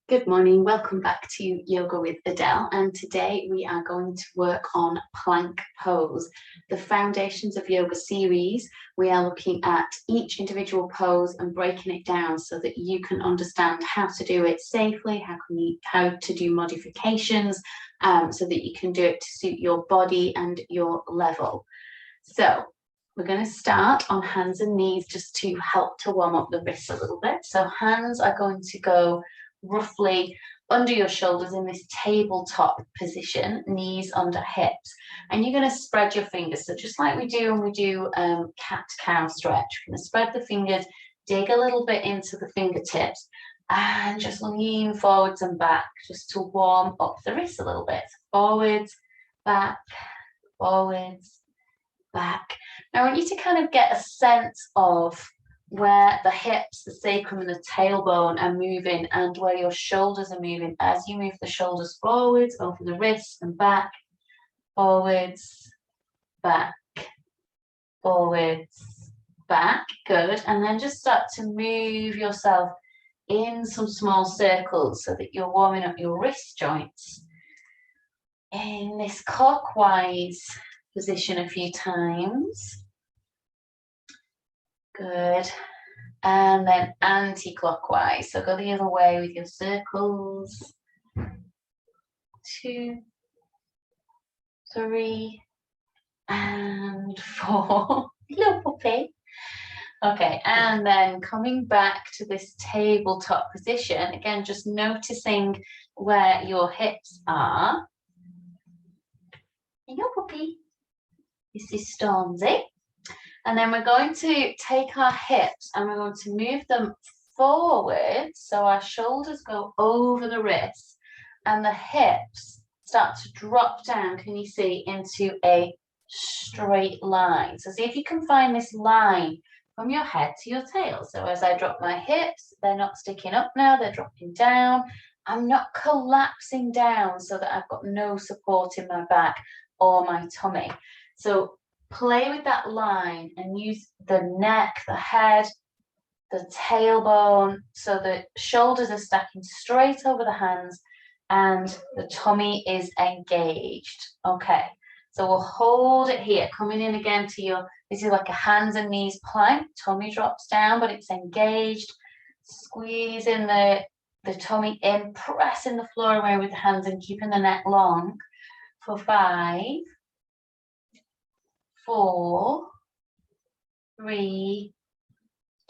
Good morning, welcome back to Yoga with Adele, and today we are going to work on plank pose, the Foundations of Yoga series. We are looking at each individual pose and breaking it down so that you can understand how to do it safely, how to do modifications, so that you can do it to suit your body and your level. So we're going to start on hands and knees just to help to warm up the wrists a little bit. So hands are going to go roughly under your shoulders in this tabletop position, knees under hips, and you're going to spread your fingers. So just like we do when we do cat-cow stretch, we're going to spread the fingers, dig a little bit into the fingertips, and just lean forwards and back just to warm up the wrists a little bit. Forwards, back, forwards, back. Now I want you to kind of get a sense of where the hips, the sacrum and the tailbone are moving and where your shoulders are moving as you move the shoulders forwards over the wrists and back, forwards, back, forwards, back. Good. And then just start to move yourself in some small circles so that you're warming up your wrist joints in this clockwise position a few times. Good. And then anti-clockwise. So go the other way with your circles. 2, 3, and 4. Little puppy. Okay, and then coming back to this tabletop position, again, just noticing where your hips are. Hello, puppy. This is Stormzy. And then we're going to take our hips and we're going to move them forward so our shoulders go over the wrists and the hips start to drop down, can you see, into a straight line. So see if you can find this line from your head to your tail. So as I drop my hips, they're not sticking up now, they're dropping down. I'm not collapsing down so that I've got no support in my back or my tummy. So play with that line and use the neck, the head, the tailbone, so the shoulders are stacking straight over the hands and the tummy is engaged. Okay, so we'll hold it here, coming in again to your, this is like a hands and knees plank, tummy drops down, but it's engaged. Squeezing the tummy in, pressing the floor away with the hands and keeping the neck long for 5, 4, 3,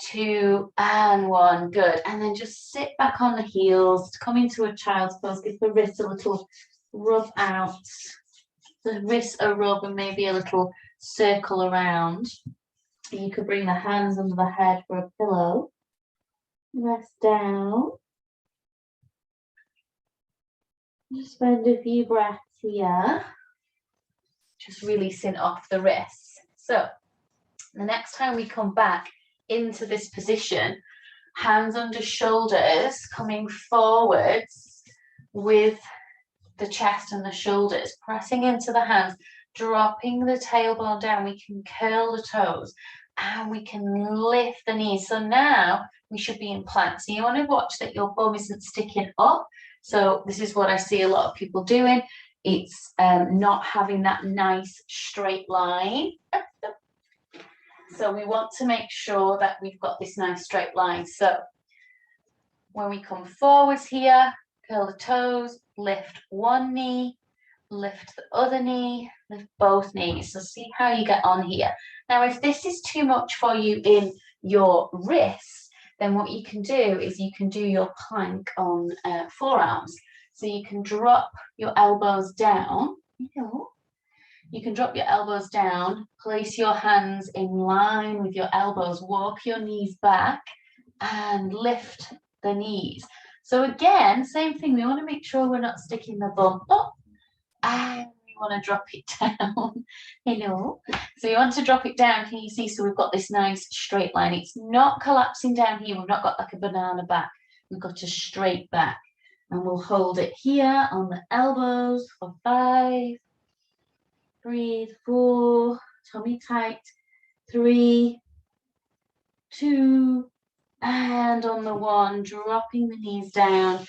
2, and 1. Good. And then just sit back on the heels, come into a child's pose, give the wrists a little rub out. The wrists a rub and maybe a little circle around. You could bring the hands under the head for a pillow. Rest down. Just spend a few breaths here. Just releasing off the wrists. So the next time we come back into this position, hands under shoulders, coming forwards with the chest and the shoulders, pressing into the hands, dropping the tailbone down. We can curl the toes and we can lift the knees. So now we should be in plank. So you want to watch that your bum isn't sticking up. So this is what I see a lot of people doing. It's not having that nice straight line. So we want to make sure that we've got this nice straight line. So when we come forwards here, curl the toes, lift one knee, lift the other knee, lift both knees. So see how you get on here. Now, if this is too much for you in your wrists, then what you can do is you can do your plank on forearms. So you can drop your elbows down. You can drop your elbows down, place your hands in line with your elbows, walk your knees back and lift the knees. So again, same thing, we want to make sure we're not sticking the bum up and we want to drop it down. Hello. So you want to drop it down, can you see? So we've got this nice straight line. It's not collapsing down here. We've not got like a banana back. We've got a straight back. And we'll hold it here on the elbows for 5. Breathe, 4, tummy tight, 3, 2, and on the 1, dropping the knees down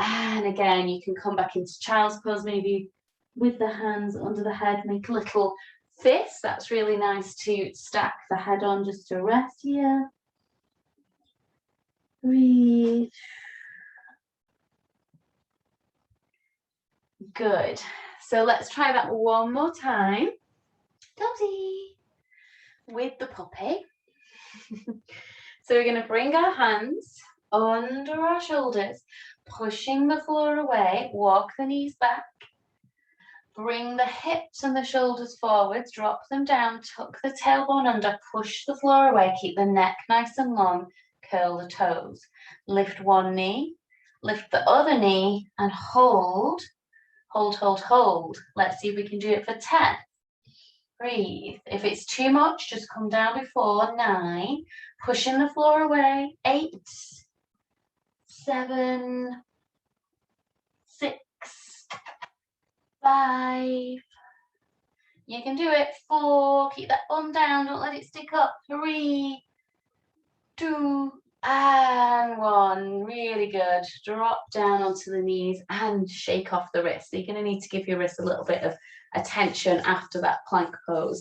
And again, you can come back into child's pose, maybe with the hands under the head, make a little fist. That's really nice to stack the head on just to rest here. Breathe. Good. So let's try that one more time. Dotty. With the puppy. So we're going to bring our hands under our shoulders, pushing the floor away, walk the knees back, bring the hips and the shoulders forwards, drop them down, tuck the tailbone under, push the floor away, keep the neck nice and long, curl the toes. Lift one knee, lift the other knee, and hold, hold, hold, hold. Let's see if we can do it for 10. Breathe. If it's too much, just come down before. 9. Pushing the floor away. 8. 7. 6. 5. You can do it. 4. Keep that bum down. Don't let it stick up. 3. 2. And 1. Really good. Drop down onto the knees and shake off the wrists. So you're going to need to give your wrists a little bit of attention after that plank pose.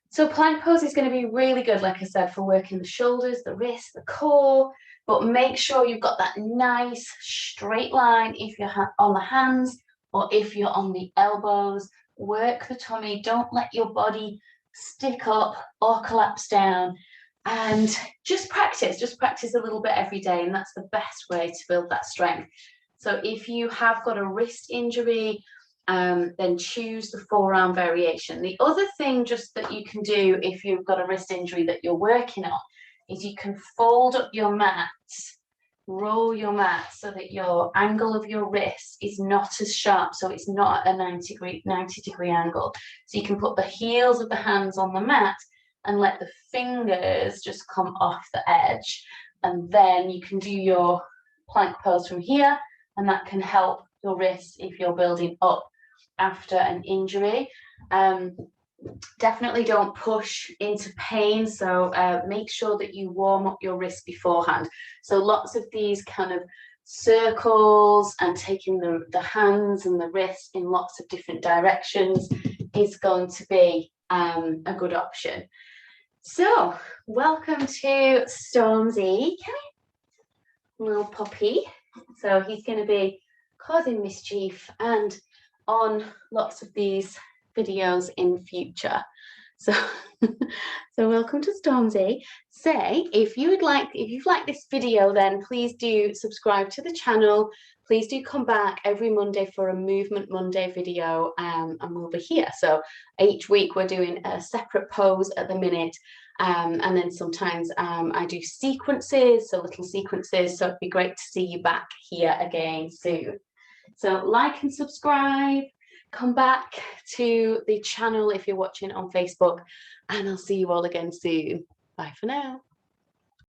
So plank pose is going to be really good, like I said, for working the shoulders, the wrists, the core, but make sure you've got that nice straight line if you're on the hands or if you're on the elbows. Work the tummy. Don't let your body stick up or collapse down. And just practice a little bit every day, and that's the best way to build that strength. So if you have got a wrist injury, then choose the forearm variation. The other thing just that you can do if you've got a wrist injury that you're working on is you can fold up your mat, roll your mat so that your angle of your wrist is not as sharp, so it's not a 90 degree angle. So you can put the heels of the hands on the mat and let the fingers just come off the edge, and then you can do your plank pose from here, and that can help your wrist if you're building up after an injury. Definitely don't push into pain, so make sure that you warm up your wrist beforehand. So lots of these kind of circles and taking the hands and the wrist in lots of different directions is going to be a good option. So welcome to Stormzy. Come here, little puppy. So he's going to be causing mischief and on lots of these videos in future. So welcome to Stormzy. Say if you've liked this video, then please do subscribe to the channel. Please do come back every Monday for a Movement Monday video, and we'll be here. So each week we're doing a separate pose at the minute, and then sometimes I do sequences, so little sequences. So it'd be great to see you back here again soon. So like and subscribe, come back to the channel if you're watching on Facebook, and I'll see you all again soon. Bye for now.